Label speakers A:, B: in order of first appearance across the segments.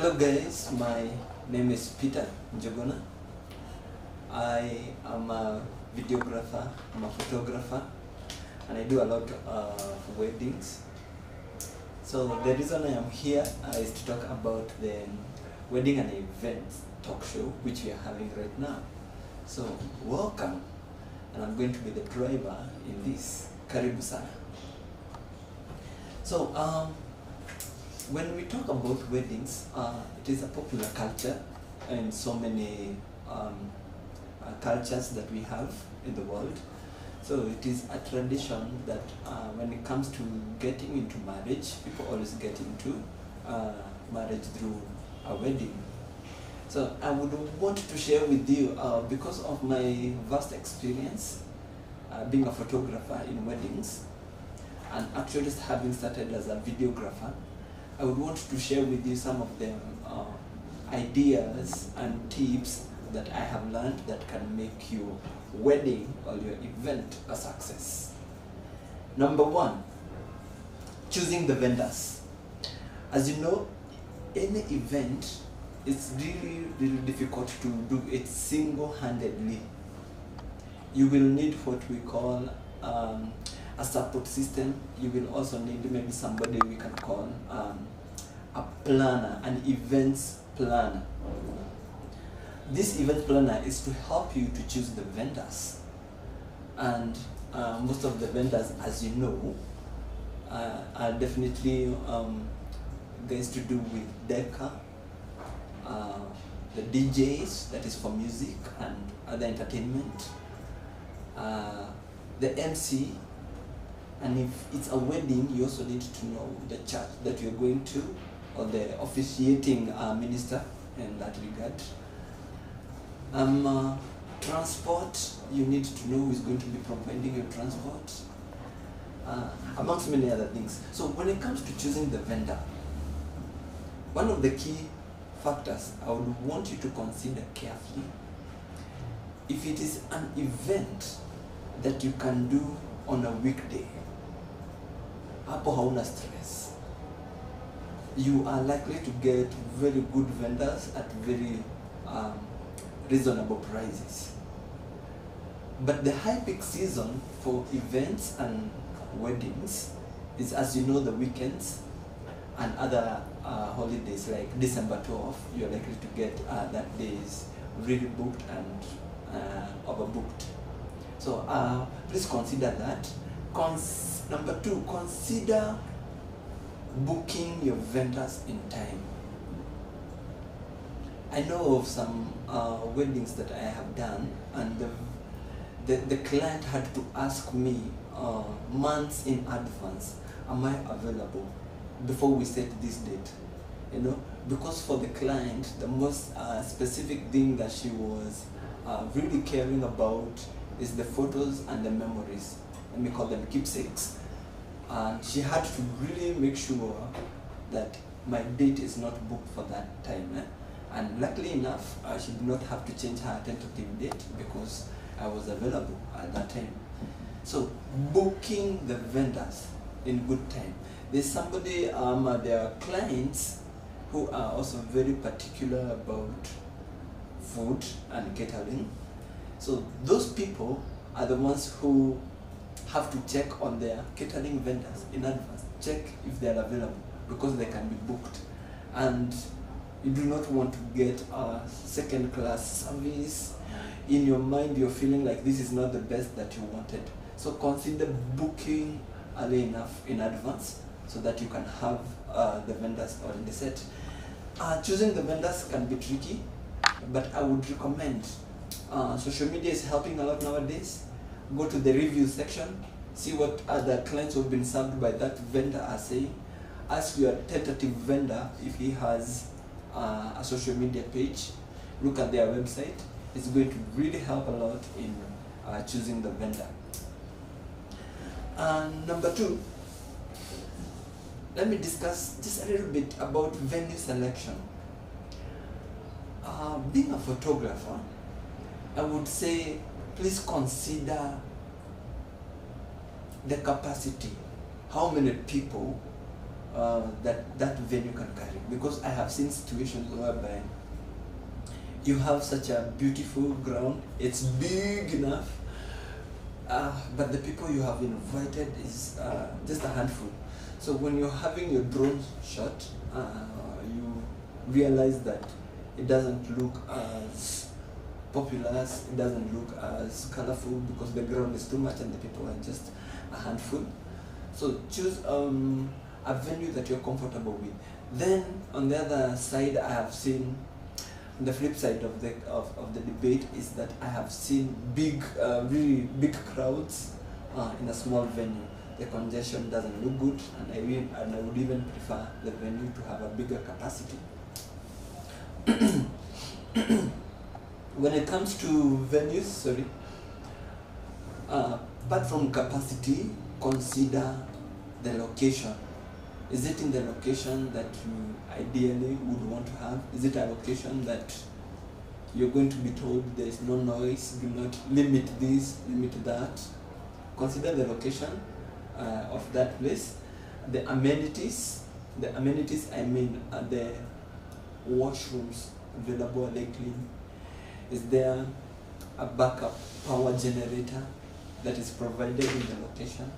A: Hello guys, my name is Peter Njogona. I am a videographer, I'm a photographer, and I do a lot of weddings. So the reason I am here is to talk about the wedding and events talk show which we are having right now. So welcome, and I'm going to be the driver in this. Karibu sana. So when we talk about weddings, it is a popular culture in so many cultures that we have in the world. So it is a tradition that when it comes to getting into marriage, people always get into marriage through a wedding. So I would want to share with you, because of my vast experience being a photographer in weddings, and actually having started as a videographer, I would want to share with you some of the ideas and tips that I have learned that can make your wedding or your event a success. Number one, choosing the vendors. As you know, any event, it's really difficult to do it single-handedly. You will need what we call a support system. You will also need maybe somebody we can call a planner, an events planner. This event planner is to help you to choose the vendors, and most of the vendors, as you know, are definitely guys to do with Deca, the DJs, that is for music and other entertainment, the MC, and if it's a wedding, you also need to know the church that you're going to, or the officiating minister in that regard. Transport, you need to know who is going to be providing your transport, amongst many other things. So when it comes to choosing the vendor, one of the key factors I would want you to consider carefully, if it is an event that you can do on a weekday, hapo hauna stress. You are likely to get very good vendors at very reasonable prices. But the high peak season for events and weddings is, as you know, the weekends and other holidays like December 12th. You're likely to get that day is really booked and overbooked. So please consider that. Number two, consider booking your vendors in time. I know of some weddings that I have done, and the client had to ask me months in advance, am I available, before we set this date, you know, because for the client, the most specific thing that she was really caring about is the photos and the memories. Let me call them keepsakes. And she had to really make sure that my date is not booked for that time. And luckily enough, she did not have to change her tentative date because I was available at that time. So booking the vendors in good time. There's somebody, there are clients who are also very particular about food and catering. So those people are the ones who have to check on their catering vendors in advance, check if they are available, because they can be booked. And you do not want to get a second-class service. In your mind, you're feeling like this is not the best that you wanted. So consider booking early enough in advance so that you can have the vendors already set. Choosing the vendors can be tricky, but I would recommend, social media is helping a lot nowadays. Go to the review section, see what other clients who have been served by that vendor are saying. Ask your tentative vendor if he has a social media page. Look at their website. It's going to really help a lot in choosing the vendor. And number two, let me discuss just a little bit about venue selection. Being a photographer, I would say please consider the capacity, how many people that venue can carry. Because I have seen situations whereby you have such a beautiful ground, it's big enough, but the people you have invited is just a handful. So when you're having your drone shot, you realize that it doesn't look as popular, it doesn't look as colorful because the ground is too much and the people are just a handful. So choose a venue that you're comfortable with. Then on the other side, I have seen the flip side of the debate is that I have seen big, really big crowds in a small venue. The congestion doesn't look good, and I would even prefer the venue to have a bigger capacity. When it comes to venues, apart from capacity, consider the location. Is it in the location that you ideally would want to have? Is it a location that you're going to be told there is no noise, do not limit this, limit that? Consider the location of that place. The amenities I mean, are the washrooms available? Are they clean? Is there a backup power generator that is provided in the location?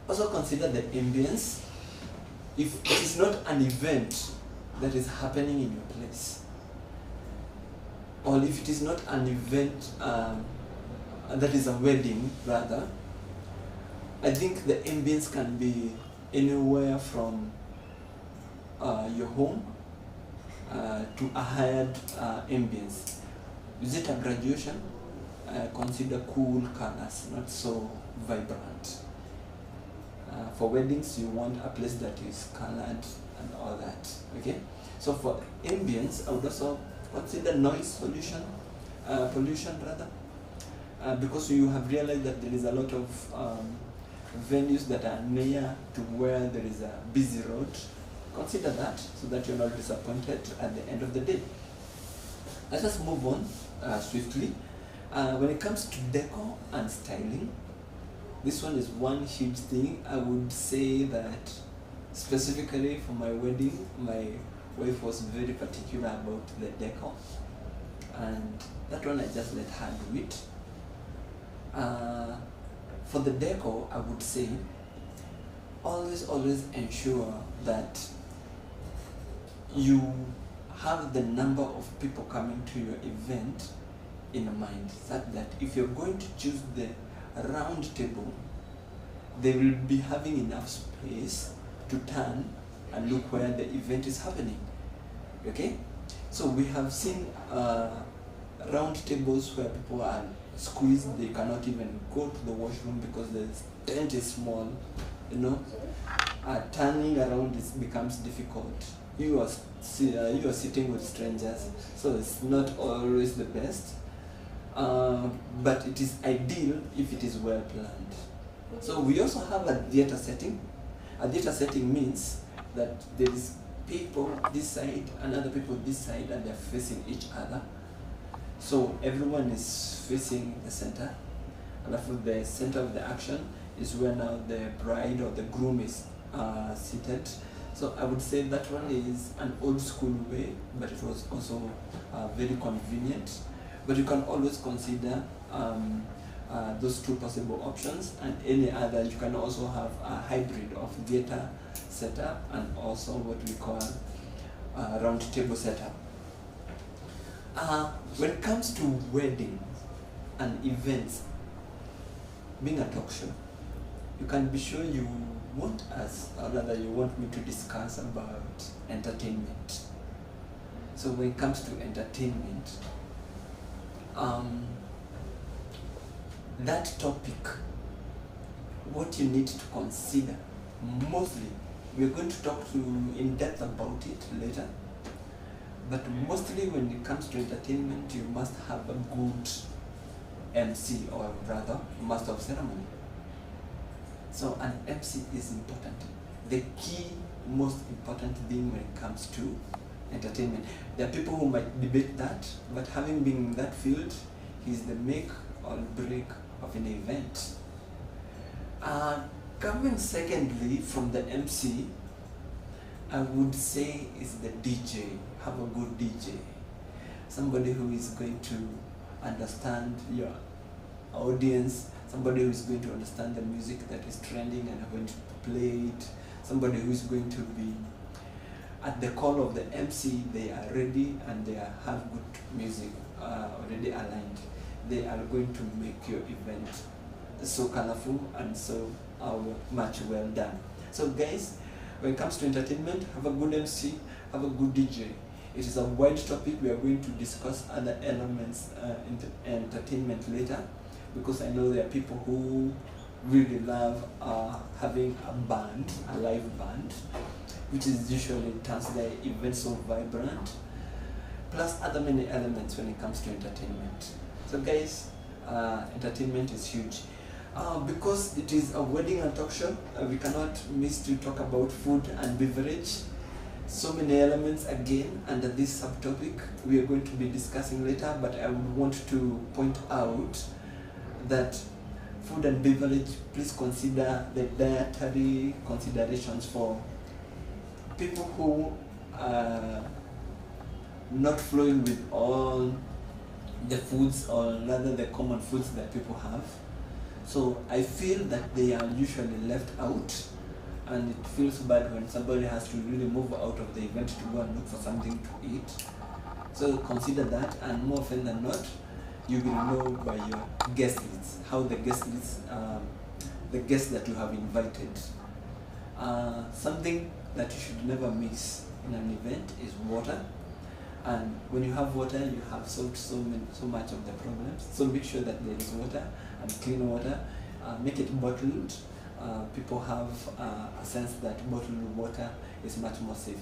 A: Also consider the ambience. If it is not an event that is happening in your place, or if it is not an event that is a wedding rather, I think the ambience can be anywhere from your home to a hired ambience. Is it a graduation? Consider cool colors, not so vibrant. For weddings, you want a place that is colored and all that. Okay. So for ambience, I would also consider noise pollution rather, because you have realized that there is a lot of venues that are near to where there is a busy road. Consider that so that you're not disappointed at the end of the day. Let us move on swiftly. When it comes to decor and styling, this one is one huge thing. I would say that specifically for my wedding, my wife was very particular about the decor, and that one I just let her do it. For the decor, I would say always ensure that you have the number of people coming to your event in mind, such that if you're going to choose the round table, they will be having enough space to turn and look where the event is happening. Okay, so we have seen round tables where people are squeezed, they cannot even go to the washroom because the tent is small, you know. Turning around becomes difficult. You are sitting with strangers, so it's not always the best, but it is ideal if it is well planned. So we also have a theater setting. A theater setting means that there is people this side and other people this side, and they're facing each other. So everyone is facing the center, and after the center of the action is where now the bride or the groom is seated. So I would say that one is an old school way, but it was also very convenient. But you can always consider those two possible options, and any other. You can also have a hybrid of theater setup and also what we call round table setup. When it comes to weddings and events, being a talk show, you can be sure you want us, or rather you want me to discuss about entertainment. So when it comes to entertainment, that topic, what you need to consider, mostly, we're going to talk in depth about it later, but mostly when it comes to entertainment, you must have a good MC, or rather, master of ceremony. So an MC is important. The key, most important thing when it comes to entertainment. There are people who might debate that, but having been in that field, he's the make or break of an event. Coming secondly from the MC, I would say is the DJ. Have a good DJ. Somebody who is going to understand your audience, somebody who is going to understand the music that is trending and going to play it, somebody who is going to be at the call of the MC, they are ready and they have good music already aligned. They are going to make your event so colorful and so much well done. So guys, when it comes to entertainment, have a good MC, have a good DJ. It is a wide topic. We are going to discuss other elements in entertainment later, because I know there are people who really love having a band, a live band, which is usually turns the event so vibrant, plus other many elements when it comes to entertainment. So guys, entertainment is huge. Because it is a wedding and talk show, we cannot miss to talk about food and beverage. So many elements again under this subtopic we are going to be discussing later, but I would want to point out that food and beverage, please consider the dietary considerations for people who are not flowing with all the foods, or rather the common foods that people have. So I feel that they are usually left out, and it feels bad when somebody has to really move out of the event to go and look for something to eat. So consider that, and more often than not, you will know by your guest list, how the guest list, the guests that you have invited. Something that you should never miss in an event is water. And when you have water, you have solved so much of the problems. So make sure that there is water, and clean water. Make it bottled. People have a sense that bottled water is much more safe.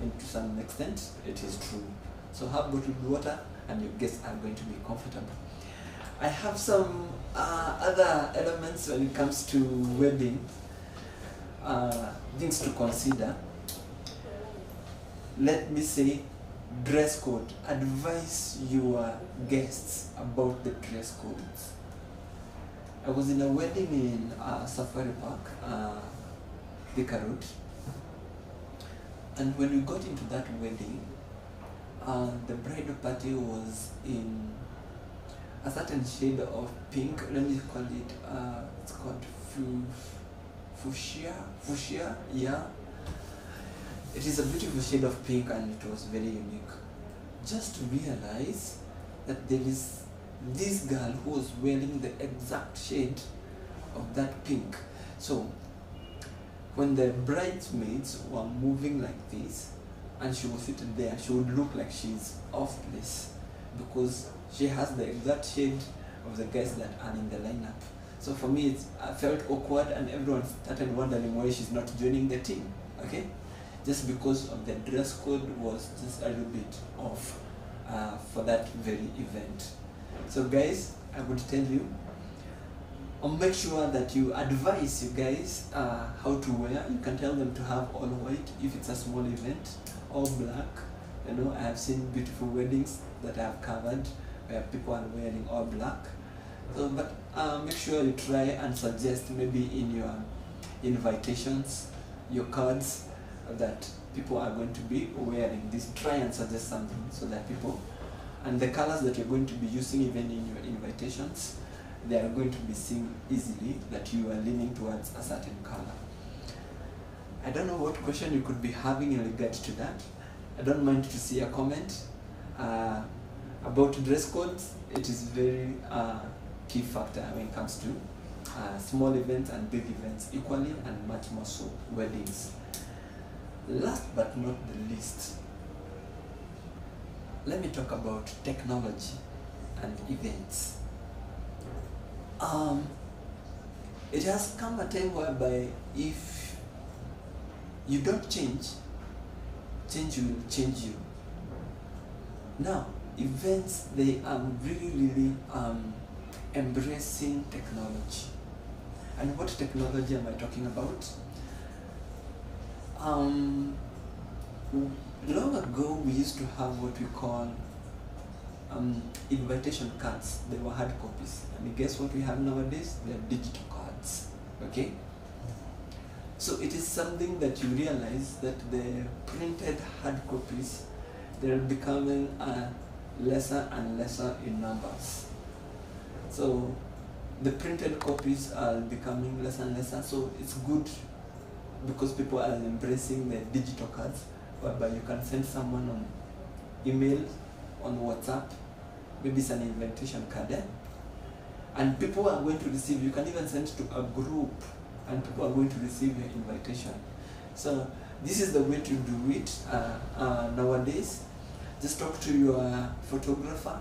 A: And to some extent, it is true. So have bottled water, and your guests are going to be comfortable. I have some other elements when it comes to wedding, things to consider. Let me say, dress code. Advise your guests about the dress codes. I was in a wedding in Safari Park, Thika Road, and when we got into that wedding, the bridal party was in a certain shade of pink. Let me call it, it's called fuchsia, yeah. It is a beautiful shade of pink, and it was very unique. Just to realize that there is this girl who was wearing the exact shade of that pink. So when the bridesmaids were moving like this, and she was sitting there, she would look like she's off place, because she has the exact shade of the guys that are in the lineup. So for me, I felt awkward, and everyone started wondering why she's not joining the team. Okay, just because of the dress code was just a little bit off for that very event. So guys, I would tell you, make sure that you advise you guys how to wear. You can tell them to have all white if it's a small event, or black. You know, I have seen beautiful weddings that I have covered where people are wearing all black. So, but make sure you try and suggest maybe in your invitations, your cards, that people are going to be wearing this. Try and suggest something so that people, and the colors that you're going to be using even in your invitations, they are going to be seen easily that you are leaning towards a certain color. I don't know what question you could be having in regard to that. I don't mind to see a comment about dress codes. It is very key factor when it comes to small events and big events equally, and much more so weddings. Last but not the least, let me talk about technology and events. It has come a time whereby if you don't change will change you. Now, events, they are really embracing technology. And what technology am I talking about? Long ago, we used to have what we call invitation cards. They were hard copies. And guess what we have nowadays? They are digital cards. Okay? So it is something that you realize that the printed hard copies, they're becoming lesser and lesser in numbers. So the printed copies are becoming less and lesser, so it's good because people are embracing the digital cards, whereby you can send someone on email, on WhatsApp, maybe it's an invitation card, and people are going to receive. You can even send to a group, and people are going to receive your invitation. So this is the way to do it nowadays. Just talk to your photographer,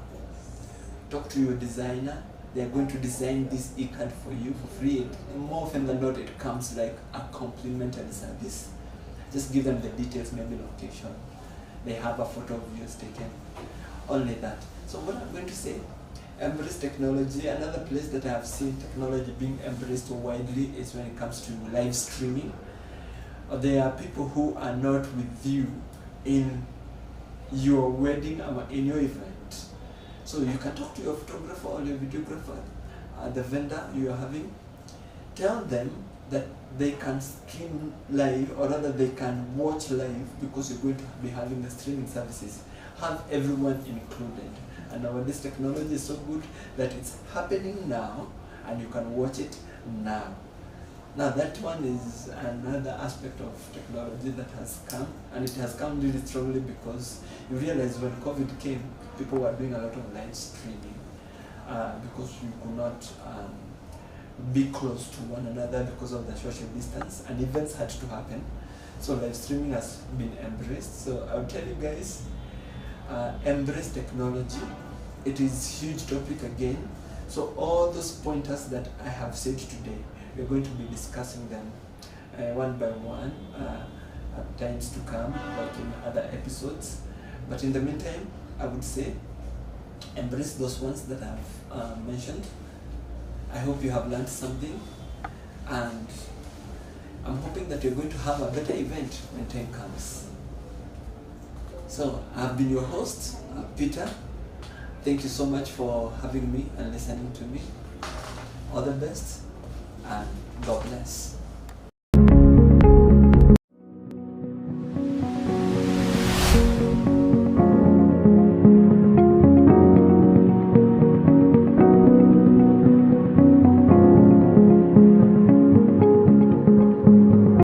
A: talk to your designer. They are going to design this e-card for you for free. More often than not, it comes like a complimentary service. Just give them the details, maybe location. They have a photo of yours taken. Only that. So what I'm going to say, embrace technology. Another place that I have seen technology being embraced widely is when it comes to live streaming. There are people who are not with you in your wedding or in your event. So you can talk to your photographer or your videographer, the vendor you are having. Tell them that they can stream live, or rather they can watch live, because you're going to be having the streaming services. Have everyone included. And nowadays technology is so good that it's happening now and you can watch it now. Now that one is another aspect of technology that has come, and it has come really strongly because you realize when COVID came, people were doing a lot of live streaming because you could not be close to one another because of the social distance, and events had to happen. So live streaming has been embraced. So I'll tell you guys, embrace technology. It is huge topic again. So all those pointers that I have said today, we're going to be discussing them one by one at times to come, like in other episodes. But in the meantime, I would say embrace those ones that I've mentioned. I hope you have learned something, and I'm hoping that you're going to have a better event when time comes. So I've been your host, Peter. Thank you so much for having me and listening to me. All the best, and God bless.